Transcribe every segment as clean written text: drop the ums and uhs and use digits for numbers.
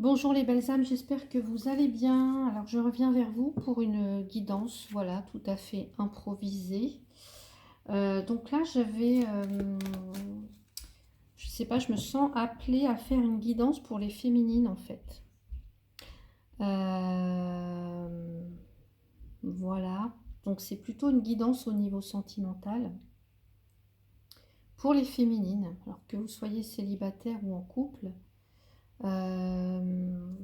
Bonjour les belles âmes, j'espère que vous allez bien. Alors je reviens vers vous pour une guidance, voilà, tout à fait improvisée. Donc là je sais pas, je me sens appelée à faire une guidance pour les féminines en fait. Euh, voilà, donc c'est plutôt une guidance au niveau sentimental pour les féminines. Alors que vous soyez célibataire ou en couple, euh,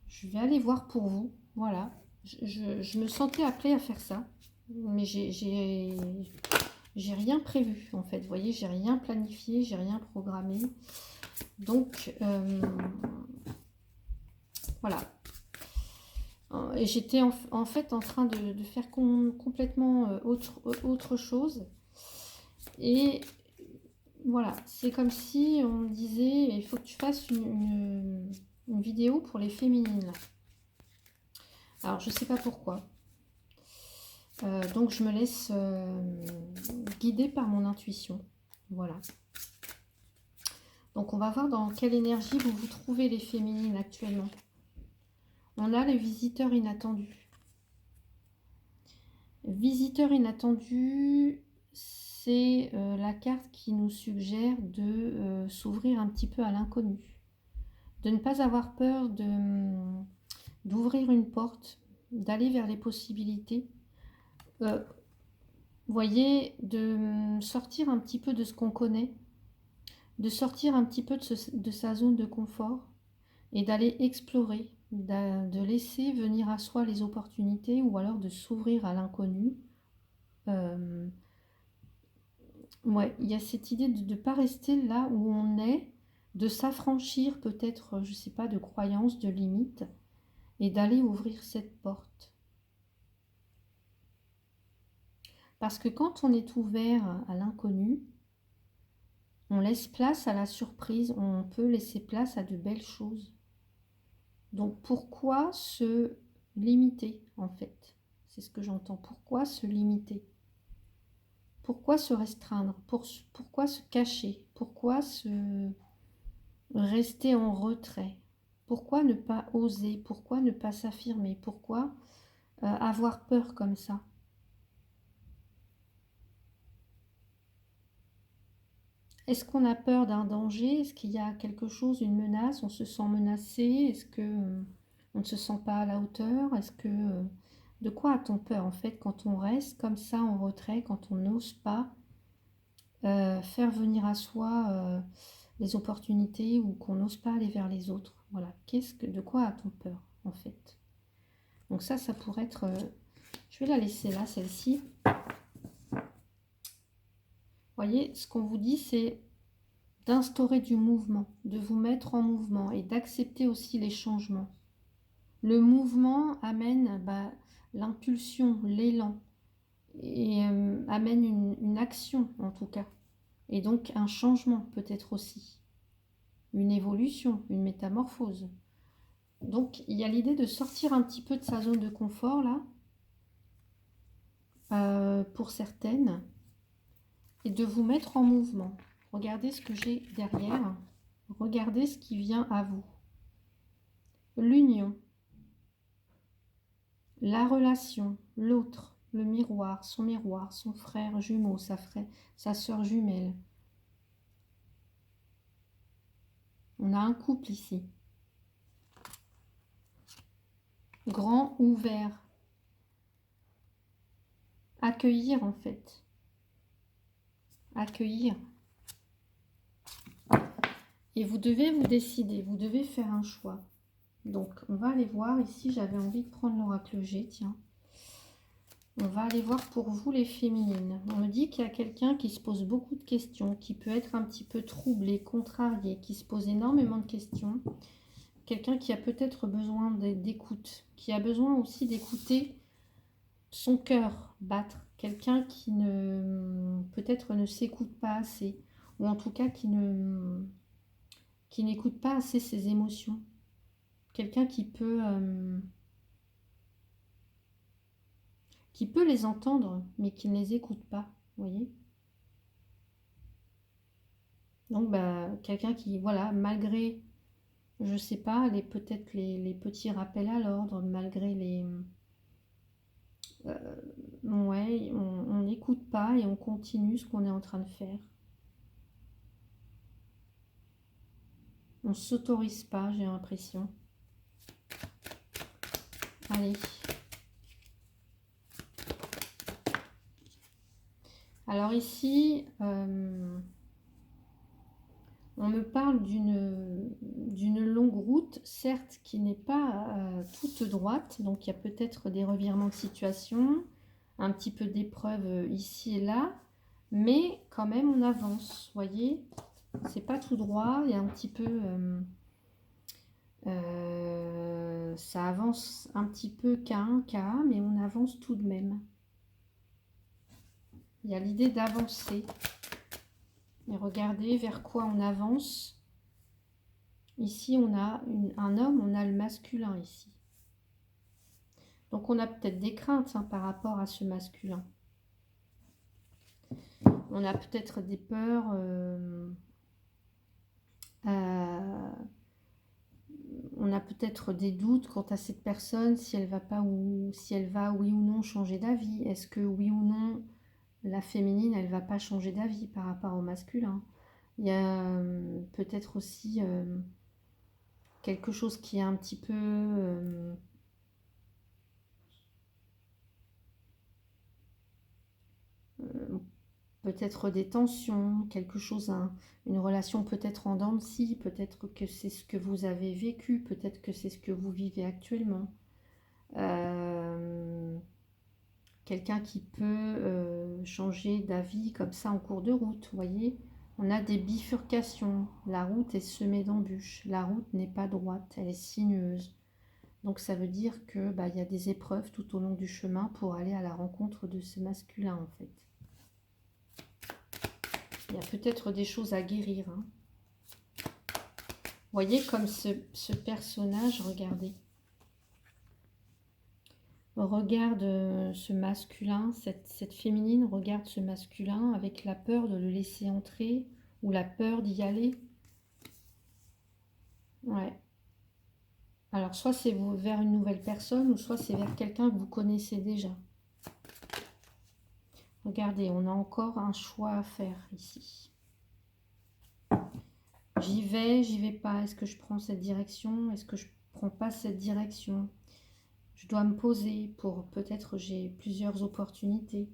je vais aller voir pour vous. Voilà. Je me sentais appelée à faire ça. Mais j'ai rien prévu en fait. Vous voyez, j'ai rien planifié, j'ai rien programmé. Donc, voilà. Et j'étais en fait en train de faire complètement autre chose. Et voilà, c'est comme si on me disait, il faut que tu fasses une vidéo pour les féminines. Alors, je sais pas pourquoi. Donc je me laisse guider par mon intuition. Voilà. Donc on va voir dans quelle énergie vous vous trouvez les féminines actuellement. On a les visiteurs inattendus. Visiteurs inattendus, c'est la carte qui nous suggère de s'ouvrir un petit peu à l'inconnu. De ne pas avoir peur d'ouvrir une porte, d'aller vers les possibilités. Voyez, de sortir un petit peu de ce qu'on connaît, de sortir un petit peu de sa zone de confort et d'aller explorer, de laisser venir à soi les opportunités ou alors de s'ouvrir à l'inconnu. Ouais, il y a cette idée de ne pas rester là où on est, de s'affranchir peut-être, je ne sais pas, de croyances, de limites et d'aller ouvrir cette porte. Parce que quand on est ouvert à l'inconnu, on laisse place à la surprise, on peut laisser place à de belles choses. Donc pourquoi se limiter en fait? C'est ce que j'entends. Pourquoi se limiter? Pourquoi se restreindre? Pourquoi se cacher? Pourquoi se rester en retrait? Pourquoi ne pas oser? Pourquoi ne pas s'affirmer? Pourquoi avoir peur comme ça? Est-ce qu'on a peur d'un danger? Est-ce qu'il y a quelque chose, une menace? On se sent menacé? Est-ce que on ne se sent pas à la hauteur? Est-ce que de quoi a-t-on peur en fait quand on reste comme ça en retrait, quand on n'ose pas faire venir à soi les opportunités ou qu'on n'ose pas aller vers les autres? Voilà. De quoi a-t-on peur en fait? Donc ça pourrait être. Je vais la laisser là, celle-ci. Voyez, ce qu'on vous dit, c'est d'instaurer du mouvement, de vous mettre en mouvement et d'accepter aussi les changements. Le mouvement amène l'impulsion, l'élan, et amène une action en tout cas. Et donc un changement peut-être aussi, une évolution, une métamorphose. Donc il y a l'idée de sortir un petit peu de sa zone de confort là, pour certaines, et de vous mettre en mouvement. Regardez ce que j'ai derrière, regardez ce qui vient à vous. L'union, la relation, l'autre, le miroir, son frère jumeau, sa sœur jumelle. On a un couple ici. Grand, ouvert. Accueillir en fait. Accueillir. Et vous devez vous décider, vous devez faire un choix. Donc on va aller voir, ici j'avais envie de prendre l'oracle G, tiens. On va aller voir pour vous les féminines. On me dit qu'il y a quelqu'un qui se pose beaucoup de questions, qui peut être un petit peu troublé, contrarié, qui se pose énormément de questions. Quelqu'un qui a peut-être besoin d'écoute, qui a besoin aussi d'écouter son cœur battre. Quelqu'un qui peut-être ne s'écoute pas assez, ou en tout cas qui n'écoute pas assez ses émotions. Quelqu'un qui peut les entendre, mais qui ne les écoute pas, vous voyez. Donc, quelqu'un qui, voilà, malgré Je sais pas, peut-être les petits rappels à l'ordre, malgré les... ouais, on n'écoute pas et on continue ce qu'on est en train de faire. On s'autorise pas, j'ai l'impression. Allez. Alors ici, on me parle d'une longue route, certes qui n'est pas toute droite, donc il y a peut-être des revirements de situation, un petit peu d'épreuves ici et là, mais quand même on avance, vous voyez, c'est pas tout droit, il y a un petit peu, ça avance un petit peu cas un cas, mais on avance tout de même. Il y a l'idée d'avancer. Et regardez vers quoi on avance. Ici, on a un homme, on a le masculin ici. Donc, on a peut-être des craintes par rapport à ce masculin. On a peut-être des peurs. On a peut-être des doutes quant à cette personne, si elle va pas ou si elle va oui ou non changer d'avis. Est-ce que oui ou non la féminine, elle va pas changer d'avis par rapport au masculin? Il y a peut-être aussi quelque chose qui est un petit peu peut-être des tensions, quelque chose, une relation peut-être en dents de scie, peut-être que c'est ce que vous avez vécu, peut-être que c'est ce que vous vivez actuellement. Quelqu'un qui peut changer d'avis comme ça en cours de route, vous voyez. On a des bifurcations, la route est semée d'embûches, la route n'est pas droite, elle est sinueuse. Donc ça veut dire que y a des épreuves tout au long du chemin pour aller à la rencontre de ce masculin en fait. Il y a peut-être des choses à guérir. Vous voyez comme ce personnage, regardez. Regarde ce masculin, cette féminine regarde ce masculin avec la peur de le laisser entrer ou la peur d'y aller. Ouais. Alors soit c'est vers une nouvelle personne ou soit c'est vers quelqu'un que vous connaissez déjà. Regardez, on a encore un choix à faire ici. J'y vais pas. Est-ce que je prends cette direction? Est-ce que je prends pas cette direction? Je dois me poser pour peut-être j'ai plusieurs opportunités.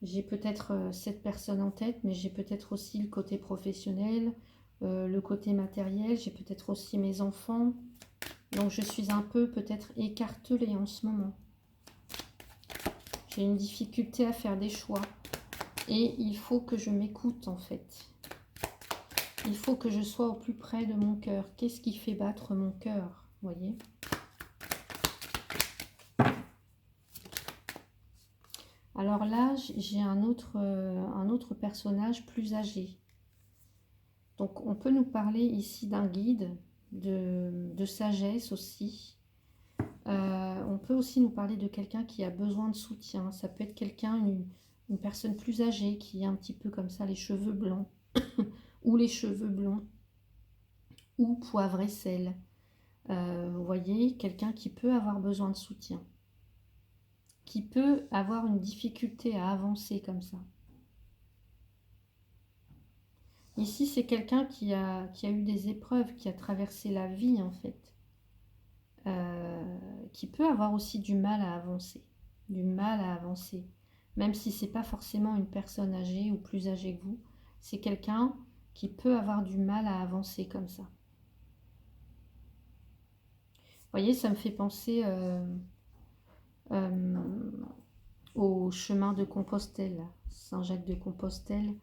J'ai peut-être cette personne en tête, mais j'ai peut-être aussi le côté professionnel, le côté matériel. J'ai peut-être aussi mes enfants. Donc je suis un peu peut-être écartelée en ce moment. J'ai une difficulté à faire des choix. Et il faut que je m'écoute en fait. Il faut que je sois au plus près de mon cœur. Qu'est-ce qui fait battre mon cœur? Vous voyez? Alors là, j'ai un autre personnage plus âgé. Donc on peut nous parler ici d'un guide, de sagesse aussi. On peut aussi nous parler de quelqu'un qui a besoin de soutien. Ça peut être quelqu'un, une personne plus âgée qui a un petit peu comme ça les cheveux blancs ou les cheveux blonds ou poivre et sel. Vous voyez, quelqu'un qui peut avoir besoin de soutien, qui peut avoir une difficulté à avancer comme ça. Ici, c'est quelqu'un qui a eu des épreuves, qui a traversé la vie en fait, qui peut avoir aussi du mal à avancer, même si c'est pas forcément une personne âgée ou plus âgée que vous, c'est quelqu'un qui peut avoir du mal à avancer comme ça. Vous voyez, ça me fait penser au chemin de Compostelle, Saint-Jacques de Compostelle.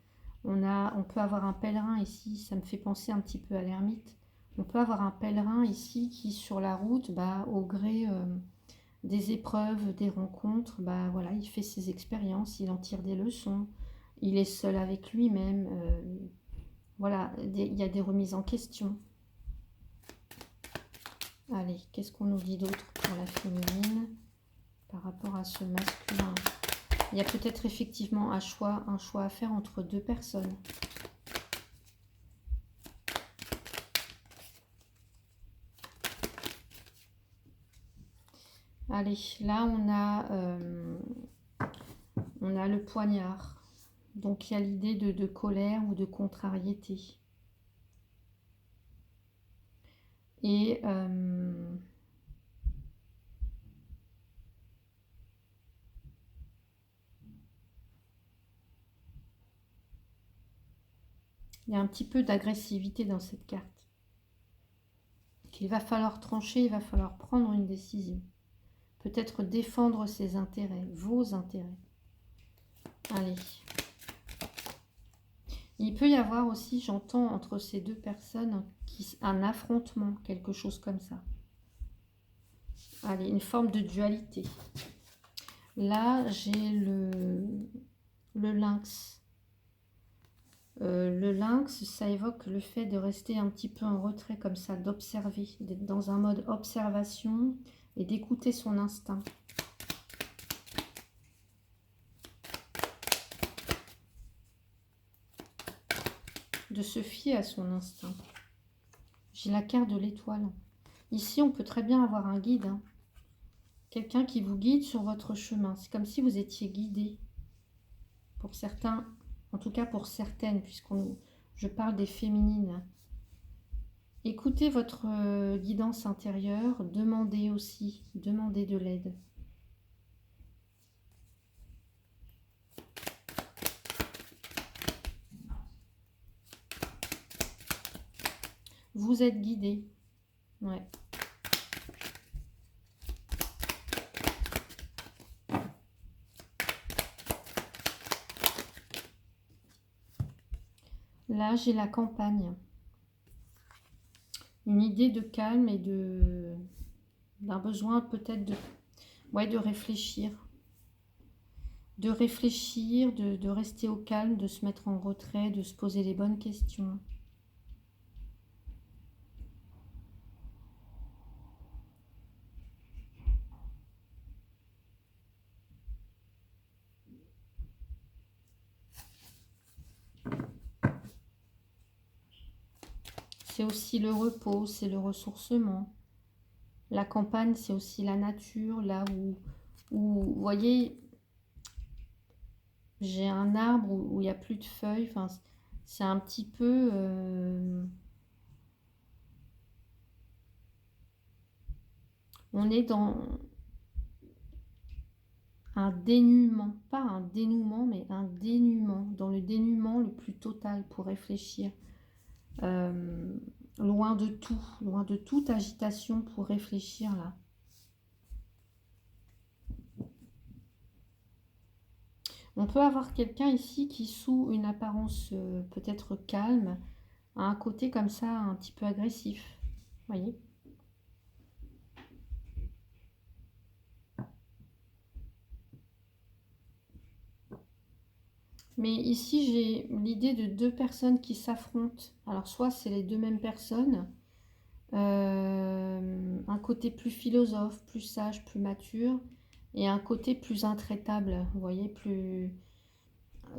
On peut avoir un pèlerin ici, ça me fait penser un petit peu à l'ermite. On peut avoir un pèlerin ici qui, sur la route, au gré des épreuves, des rencontres, voilà, il fait ses expériences, il en tire des leçons, il est seul avec lui-même. Voilà, il y a des remises en question. Allez, qu'est-ce qu'on nous dit d'autre pour la féminine par rapport à ce masculin? Il y a peut-être effectivement un choix à faire entre deux personnes. Allez, là on a le poignard. Donc il y a l'idée de colère ou de contrariété. Et il y a un petit peu d'agressivité dans cette carte. Il va falloir trancher, il va falloir prendre une décision. Peut-être défendre ses intérêts, vos intérêts. Allez. Il peut y avoir aussi, j'entends, entre ces deux personnes, un affrontement, quelque chose comme ça. Allez, une forme de dualité. Là, j'ai le lynx. Le lynx, ça évoque le fait de rester un petit peu en retrait comme ça, d'observer, d'être dans un mode observation et d'écouter son instinct. De se fier à son instinct. J'ai la carte de l'étoile. Ici, on peut très bien avoir un guide. Hein. Quelqu'un qui vous guide sur votre chemin. C'est comme si vous étiez guidé. Pour certains, en tout cas pour certaines, je parle des féminines. Écoutez votre guidance intérieure. Demandez aussi. Demandez de l'aide. Vous êtes guidé. Ouais. Là, j'ai la campagne. Une idée de calme et d'un besoin peut-être de réfléchir. De réfléchir, de rester au calme, de se mettre en retrait, de se poser les bonnes questions. C'est aussi le repos, c'est le ressourcement. La campagne, c'est aussi la nature, là où vous voyez, j'ai un arbre où il n'y a plus de feuilles. Enfin, c'est un petit peu... on est dans un dénuement, pas un dénouement, mais un dénuement, dans le dénuement le plus total pour réfléchir. Loin de toute agitation pour réfléchir là. On peut avoir quelqu'un ici qui, sous une apparence peut-être calme, a un côté comme ça un petit peu agressif. Voyez ? Mais ici, j'ai l'idée de deux personnes qui s'affrontent. Alors, soit c'est les deux mêmes personnes, un côté plus philosophe, plus sage, plus mature, et un côté plus intraitable, vous voyez, plus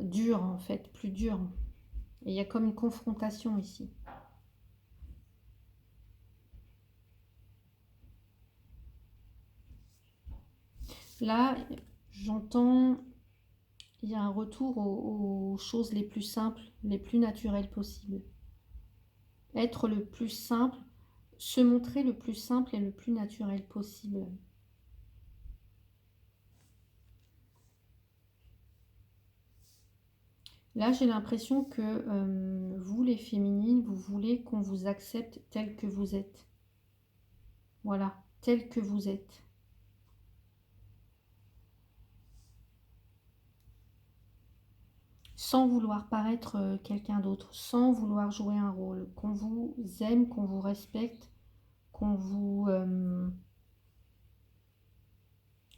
dur en fait, plus dur. Et il y a comme une confrontation ici. Là, j'entends, il y a un retour aux choses les plus simples, les plus naturelles possibles. Être le plus simple, se montrer le plus simple et le plus naturel possible. Là, j'ai l'impression que vous, les féminines, vous voulez qu'on vous accepte tel que vous êtes. Voilà, tel que vous êtes. Sans vouloir paraître quelqu'un d'autre, sans vouloir jouer un rôle. Qu'on vous aime, qu'on vous respecte, qu'on vous...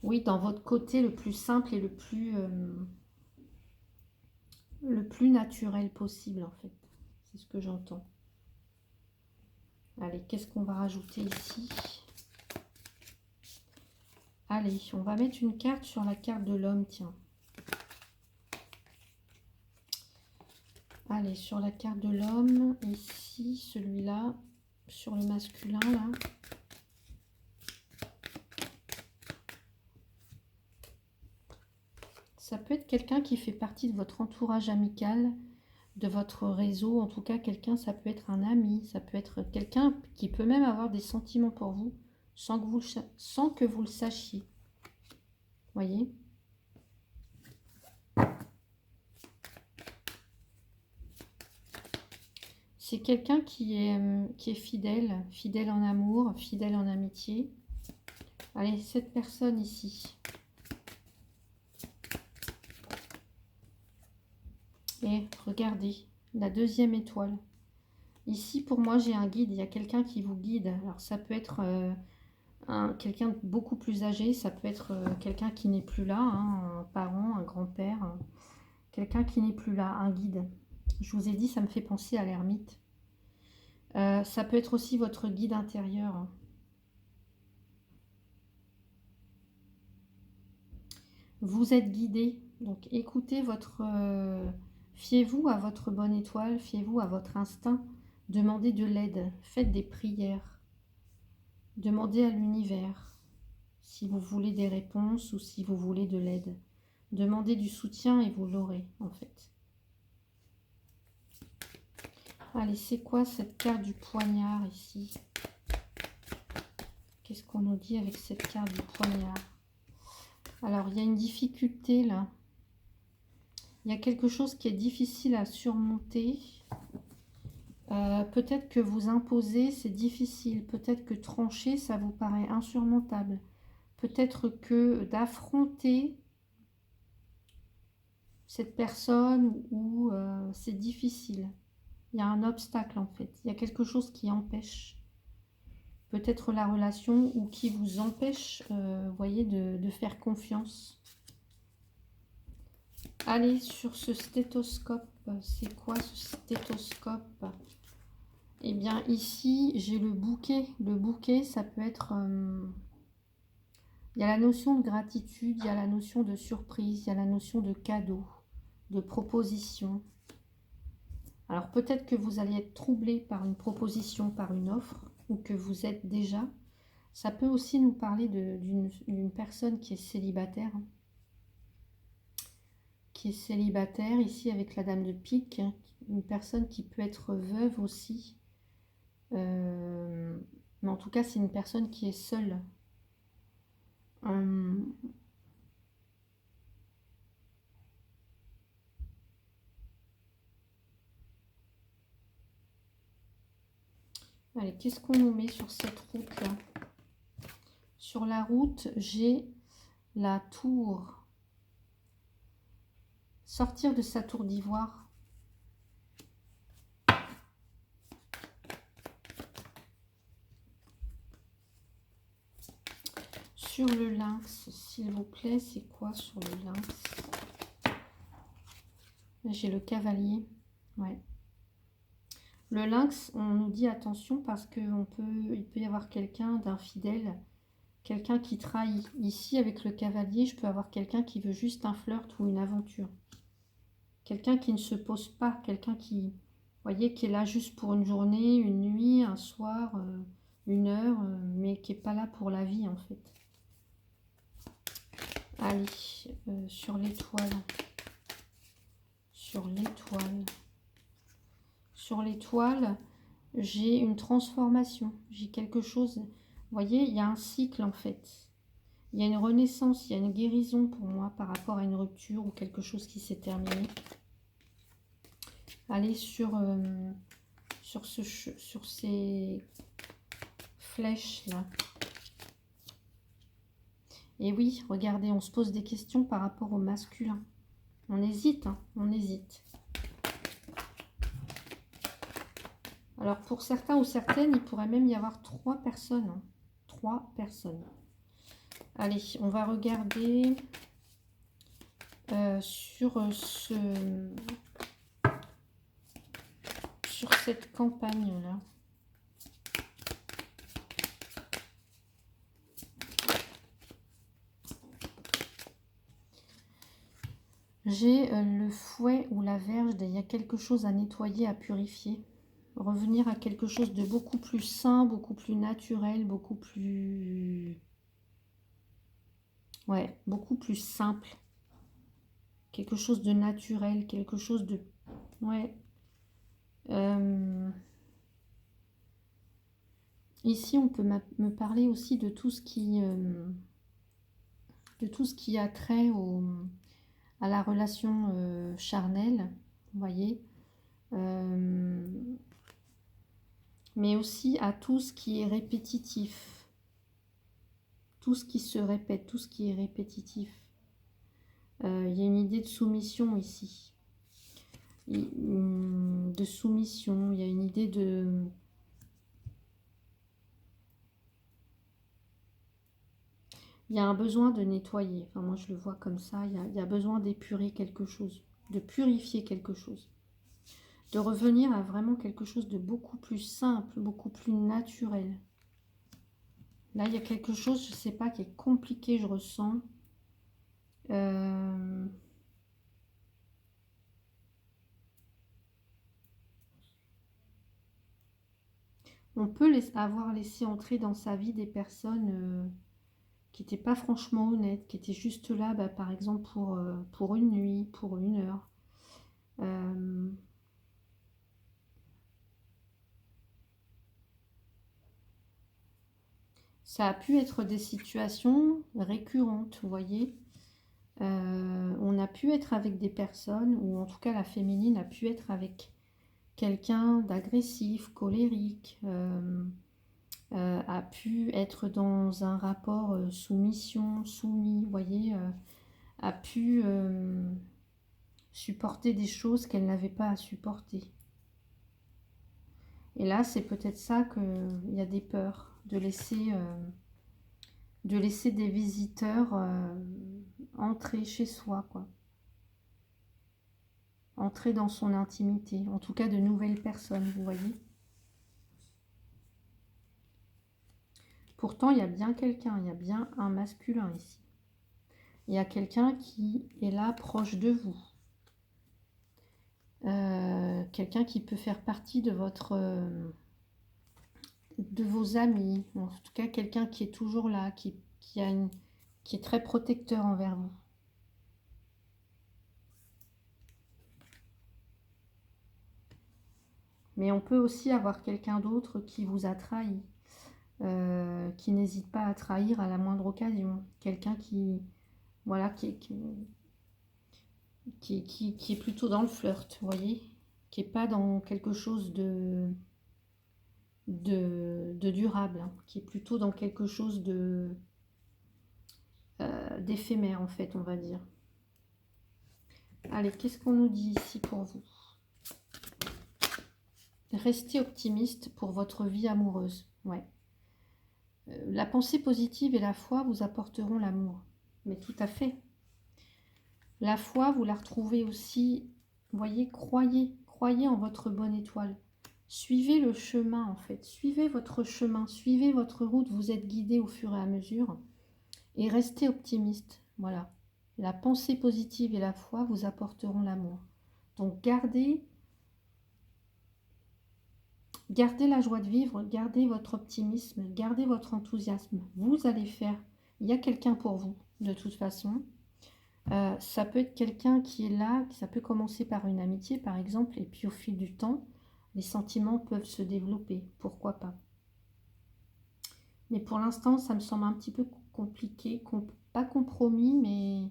oui, dans votre côté le plus simple et le plus naturel possible, en fait. C'est ce que j'entends. Allez, qu'est-ce qu'on va rajouter ici? Allez, on va mettre une carte sur la carte de l'homme, tiens. Allez, sur la carte de l'homme, ici, celui-là, sur le masculin, là. Ça peut être quelqu'un qui fait partie de votre entourage amical, de votre réseau. En tout cas, quelqu'un, ça peut être un ami, ça peut être quelqu'un qui peut même avoir des sentiments pour vous sans que vous le sachiez. Voyez? C'est quelqu'un qui est fidèle, fidèle en amour, fidèle en amitié. Allez, cette personne ici. Et regardez, la deuxième étoile. Ici, pour moi, j'ai un guide. Il y a quelqu'un qui vous guide. Alors, ça peut être quelqu'un de beaucoup plus âgé. Ça peut être quelqu'un qui n'est plus là, hein, un parent, un grand-père. Quelqu'un qui n'est plus là, un guide. Je vous ai dit, ça me fait penser à l'ermite. Ça peut être aussi votre guide intérieur. Vous êtes guidé. Donc, écoutez votre... fiez-vous à votre bonne étoile. Fiez-vous à votre instinct. Demandez de l'aide. Faites des prières. Demandez à l'univers si vous voulez des réponses ou si vous voulez de l'aide. Demandez du soutien et vous l'aurez en fait. Allez, c'est quoi cette carte du poignard ici? Qu'est-ce qu'on nous dit avec cette carte du poignard? Alors, il y a une difficulté là. Il y a quelque chose qui est difficile à surmonter. Peut-être que vous imposer, c'est difficile. Peut-être que trancher, ça vous paraît insurmontable. Peut-être que d'affronter cette personne ou c'est difficile. Il y a un obstacle en fait. Il y a quelque chose qui empêche peut-être la relation ou qui vous empêche, voyez, de faire confiance. Allez sur ce stéthoscope. C'est quoi ce stéthoscope? Eh bien ici, j'ai le bouquet. Le bouquet, ça peut être... il y a la notion de gratitude, il y a la notion de surprise, il y a la notion de cadeau, de proposition. Alors peut-être que vous allez être troublé par une proposition, par une offre, ou que vous êtes déjà. Ça peut aussi nous parler d'une personne qui est célibataire. Qui est célibataire, ici avec la dame de pique. Une personne qui peut être veuve aussi. Mais en tout cas, c'est une personne qui est seule. Allez, qu'est-ce qu'on nous met sur cette route-là? Sur la route, j'ai la tour. Sortir de sa tour d'ivoire. Sur le lynx, s'il vous plaît, c'est quoi sur le lynx? J'ai le cavalier. Ouais. Le lynx, on nous dit attention parce qu'il peut y avoir quelqu'un d'infidèle, quelqu'un qui trahit. Ici, avec le cavalier, je peux avoir quelqu'un qui veut juste un flirt ou une aventure. Quelqu'un qui ne se pose pas, quelqu'un qui, voyez, qui est là juste pour une journée, une nuit, un soir, une heure, mais qui n'est pas là pour la vie en fait. Allez, sur l'étoile. Sur l'étoile. Sur l'étoile, j'ai une transformation. J'ai quelque chose. Vous voyez, il y a un cycle en fait. Il y a une renaissance, il y a une guérison pour moi par rapport à une rupture ou quelque chose qui s'est terminé. Allez sur ces flèches là. Et oui, regardez, on se pose des questions par rapport au masculin. On hésite, hein, on hésite. Alors pour certains ou certaines, il pourrait même y avoir 3 personnes. Hein. 3 personnes. Allez, on va regarder sur cette campagne-là. J'ai le fouet ou la verge, il y a quelque chose à nettoyer, à purifier. Revenir à quelque chose de beaucoup plus sain, beaucoup plus naturel, beaucoup plus... Ouais, beaucoup plus simple. quelque chose de naturel, quelque chose de... Ouais. Ici, on peut me parler aussi de tout ce qui a trait à la relation charnelle, vous voyez, mais aussi à tout ce qui est répétitif, tout ce qui se répète, tout ce qui est répétitif. Il y a une idée de soumission ici, de soumission, il y a une idée de... Il y a un besoin de nettoyer, enfin moi je le vois comme ça, il y a besoin d'épurer quelque chose, de purifier quelque chose, de revenir à vraiment quelque chose de beaucoup plus simple, beaucoup plus naturel. Là il y a quelque chose, je ne sais pas, qui est compliqué, je ressens. On peut avoir laissé entrer dans sa vie des personnes qui n'étaient pas franchement honnêtes, qui étaient juste là, bah, par exemple, pour une nuit, pour une heure. Ça a pu être des situations récurrentes, vous voyez. On a pu être avec des personnes, ou en tout cas la féminine a pu être avec quelqu'un d'agressif, colérique, a pu être dans un rapport soumission, soumis, vous voyez, a pu supporter des choses qu'elle n'avait pas à supporter. Et là, c'est peut-être ça qu'il y a des peurs, de laisser des visiteurs entrer chez soi, quoi. Entrer dans son intimité, en tout cas de nouvelles personnes, vous voyez. Pourtant, il y a bien quelqu'un, il y a bien un masculin ici. Il y a quelqu'un qui est là, proche de vous. Quelqu'un qui peut faire partie de vos amis, en tout cas quelqu'un qui est toujours là, qui est très protecteur envers vous. Mais on peut aussi avoir quelqu'un d'autre qui vous a trahi, qui n'hésite pas à trahir à la moindre occasion. Quelqu'un qui, voilà, qui est plutôt dans le flirt, vous voyez, qui n'est pas dans quelque chose de durable, hein, qui est plutôt dans quelque chose d'éphémère, en fait, on va dire. Allez, qu'est-ce qu'on nous dit ici pour vous? Restez optimiste pour votre vie amoureuse. Ouais. La pensée positive et la foi vous apporteront l'amour. Mais tout à fait. La foi, vous la retrouvez aussi, vous voyez, croyez en votre bonne étoile. Suivez le chemin, en fait. Suivez votre chemin, suivez votre route. Vous êtes guidé au fur et à mesure. Et restez optimiste. Voilà. La pensée positive et la foi vous apporteront l'amour. Donc, gardez la joie de vivre, gardez votre optimisme, gardez votre enthousiasme. Vous allez faire, il y a quelqu'un pour vous, de toute façon. Ça peut être quelqu'un qui est là, ça peut commencer par une amitié, par exemple, et puis au fil du temps, les sentiments peuvent se développer, pourquoi pas. Mais pour l'instant, ça me semble un petit peu compliqué, pas compromis, mais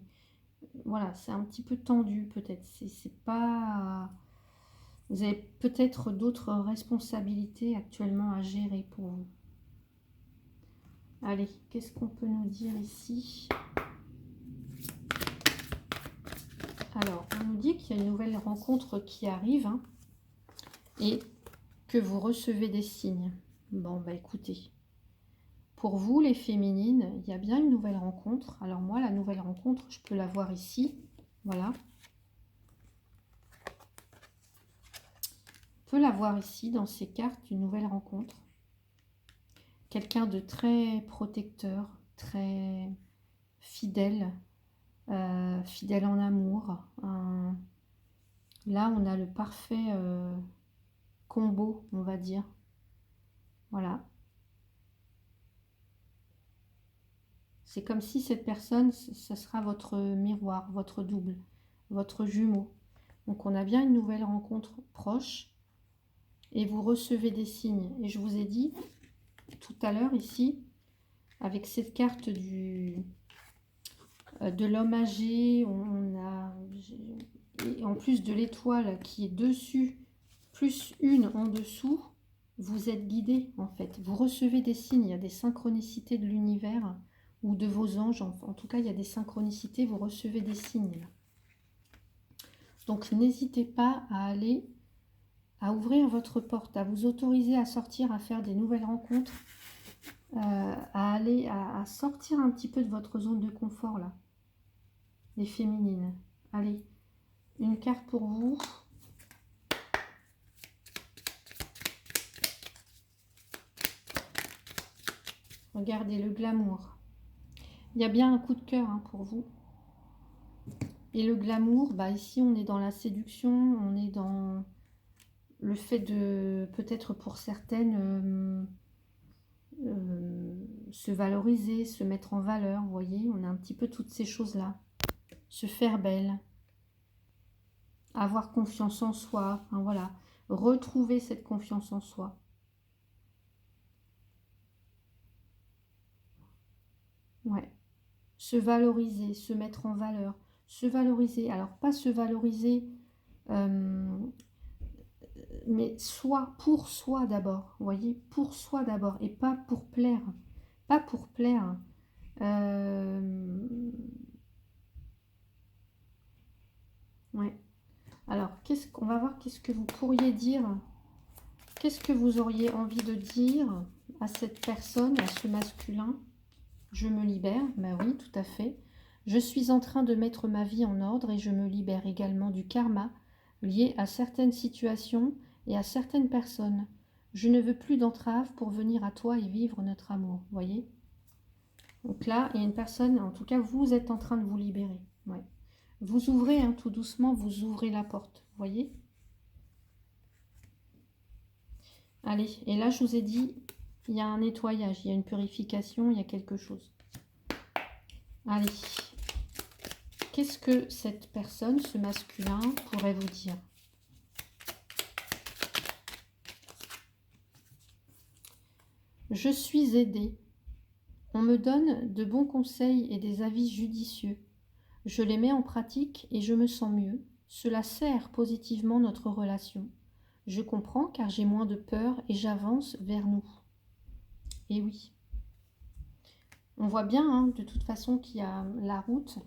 voilà, c'est un petit peu tendu peut-être. C'est pas... Vous avez peut-être d'autres responsabilités actuellement à gérer pour vous. Allez, qu'est-ce qu'on peut nous dire ici? Alors, on nous dit qu'il y a une nouvelle rencontre qui arrive, hein, et que vous recevez des signes. Bon, bah écoutez, pour vous les féminines, il y a bien une nouvelle rencontre. Alors moi, la nouvelle rencontre, je peux la voir ici. Voilà. On peut la voir ici, dans ces cartes, une nouvelle rencontre. Quelqu'un de très protecteur, très fidèle, fidèle en amour. Là, on a le parfait combo, on va dire. Voilà. C'est comme si cette personne, ça sera votre miroir, votre double. votre jumeau. Donc on a bien une nouvelle rencontre proche et vous recevez des signes. Et je vous ai dit tout à l'heure ici, avec cette carte de l'homme âgé, on a, et en plus de l'étoile qui est dessus, plus une en dessous, vous êtes guidé en fait. Vous recevez des signes, il y a des synchronicités de l'univers ou de vos anges. En tout cas, il y a des synchronicités, vous recevez des signes. Là. Donc n'hésitez pas à aller, à ouvrir votre porte, à vous autoriser à sortir, à faire des nouvelles rencontres, à aller, à sortir un petit peu de votre zone de confort là, les féminines. Allez, une carte pour vous. Regardez le glamour. Il y a bien un coup de cœur hein, pour vous. Et le glamour, bah ici on est dans la séduction, on est dans le fait de, peut-être pour certaines, se valoriser, se mettre en valeur, vous voyez, on a un petit peu toutes ces choses-là. Se faire belle, avoir confiance en soi, hein, voilà, retrouver cette confiance en soi. Ouais, se valoriser, se mettre en valeur, se valoriser, alors pas se valoriser, mais soi, pour soi d'abord, vous voyez, pour soi d'abord, et pas pour plaire, pas pour plaire. Ouais. Alors, qu'est-ce qu'on va voir, qu'est-ce que vous pourriez dire, qu'est-ce que vous auriez envie de dire à cette personne, à ce masculin? Je me libère, ben oui, tout à fait. Je suis en train de mettre ma vie en ordre et je me libère également du karma lié à certaines situations et à certaines personnes. Je ne veux plus d'entrave pour venir à toi et vivre notre amour, vous voyez? Donc là, il y a une personne, en tout cas, vous êtes en train de vous libérer. Ouais. Vous ouvrez, hein, tout doucement, vous ouvrez la porte, vous voyez? Allez, et là, je vous ai dit, il y a un nettoyage, il y a une purification, il y a quelque chose. Allez. Qu'est-ce que cette personne, ce masculin, pourrait vous dire? Je suis aidée. On me donne de bons conseils et des avis judicieux. Je les mets en pratique et je me sens mieux. Cela sert positivement notre relation. Je comprends car j'ai moins de peur et j'avance vers nous. Et oui. On voit bien hein, de toute façon qu'il y a la route.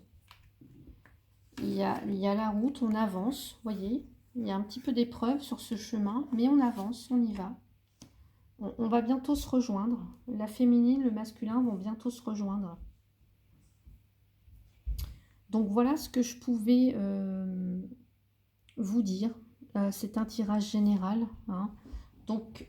Il y a la route, on avance, vous voyez. Il y a un petit peu d'épreuve sur ce chemin, mais on avance, on y va. On va bientôt se rejoindre. La féminine, le masculin vont bientôt se rejoindre. Donc voilà ce que je pouvais vous dire. C'est un tirage général. Hein. Donc,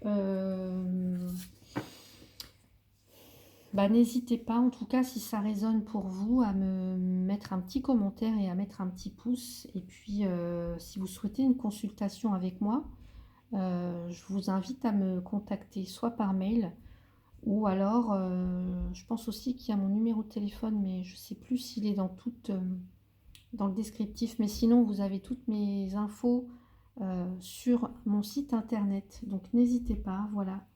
bah, n'hésitez pas, en tout cas, si ça résonne pour vous, à me mettre un petit commentaire et à mettre un petit pouce. Et puis, si vous souhaitez une consultation avec moi, je vous invite à me contacter soit par mail ou alors, je pense aussi qu'il y a mon numéro de téléphone, mais je ne sais plus s'il est dans le descriptif. Mais sinon, vous avez toutes mes infos sur mon site internet. Donc, n'hésitez pas. Voilà.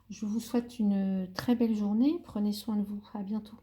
Je vous souhaite une très belle journée. Prenez soin de vous. À bientôt.